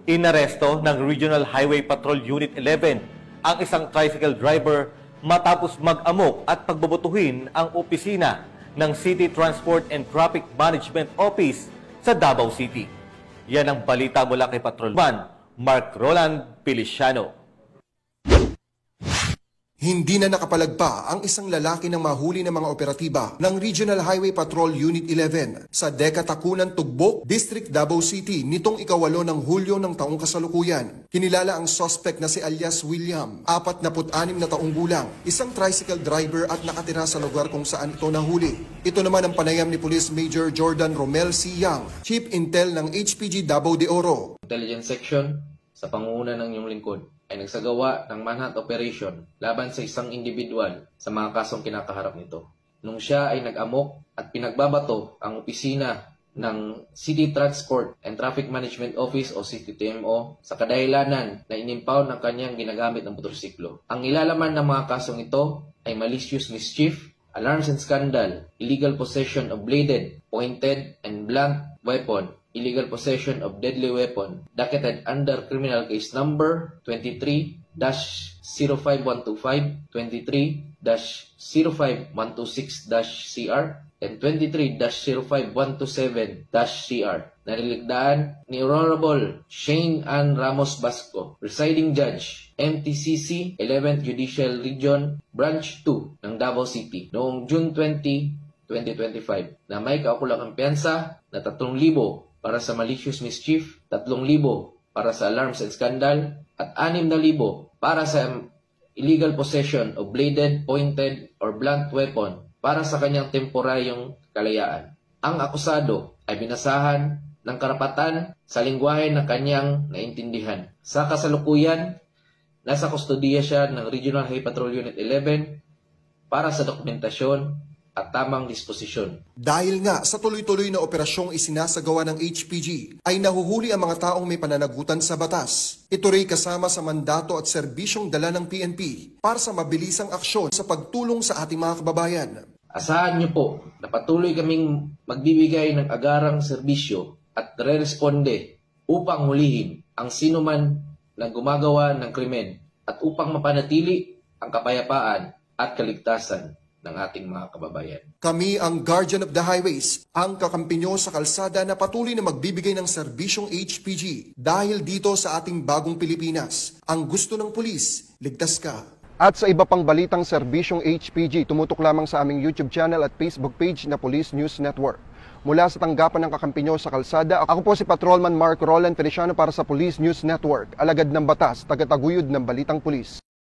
Inaresto ng Regional Highway Patrol Unit 11 ang isang tricycle driver matapos mag-amok at pagbubutuhin ang opisina ng City Transport and Traffic Management Office sa Davao City. Yan ang balita mula kay Patrolman Mark Roland Feliciano. Hindi na nakapalagpa ang isang lalaki ng mahuli ng mga operatiba ng Regional Highway Patrol Unit 11 sa Dekatakunan, Tugbok, District Davao City nitong ika-8 ng Hulyo ng taong kasalukuyan. Kinilala ang suspect na si alias William, 46 na taong gulang, isang tricycle driver at nakatira sa lugar kung saan ito nahuli. Ito naman ang panayam ni Police Major Jordan Romel C. Yang, Chief Intel ng HPG Davao de Oro. Intelligence Section sa pangunguna ng iyong lingkod ay nagsagawa ng manhunt operation laban sa isang individual sa mga kasong kinakaharap nito. Nung siya ay nag-amok at pinagbabato ang opisina ng City Transport and Traffic Management Office o CTTMO sa kadahilanan na inimpound ng kanyang ginagamit ng motorsiklo. Ang ilalaman ng mga kasong ito ay malicious mischief, alarms and scandal, illegal possession of bladed, pointed, and blunt weapon, illegal possession of deadly weapon, docketed under criminal case number 23-05125, 23-05126-CR, and 23-05127-CR na niligdaan ni Honorable Shane Ann Ramos Basco, Presiding Judge, MTCC 11th Judicial Region, Branch 2 ng Davao City noong June 20, 2025 na may kaukulang kumpiyansa na 3,000 para sa malicious mischief, 3,000 para sa alarms and scandal, at 6,000 para sa illegal possession of bladed, pointed, or blunt weapon para sa kanyang temporaryong kalayaan. Ang akusado ay binasahan ng karapatan sa lingwahe na kanyang naintindihan. Sa kasalukuyan, nasa kustodiya siya ng Regional Highway Patrol Unit 11 para sa dokumentasyon at tamang disposisyon. Dahil nga sa tuloy-tuloy na operasyong isinasagawa ng HPG, ay nahuhuli ang mga taong may pananagutan sa batas. Ito rin kasama sa mandato at serbisyong dala ng PNP para sa mabilisang aksyon sa pagtulong sa ating mga kababayan. Asahan niyo po na patuloy kaming magbibigay ng agarang serbisyo at re-responde upang hulihin ang sinuman na gumagawa ng krimen at upang mapanatili ang kapayapaan at kaligtasan ng ating mga kababayan. Kami ang Guardian of the Highways, ang kakampi nyo sa kalsada na patuloy na magbibigay ng serbisyong HPG dahil dito sa ating bagong Pilipinas. Ang gusto ng pulis, ligtas ka. At sa iba pang balitang serbisyong HPG, tumutok lamang sa aming YouTube channel at Facebook page na Police News Network. Mula sa tanggapan ng kakampi nyo sa kalsada, ako po si Patrolman Mark Roland Feliciano para sa Police News Network, alagad ng batas, tagataguyod ng balitang pulis.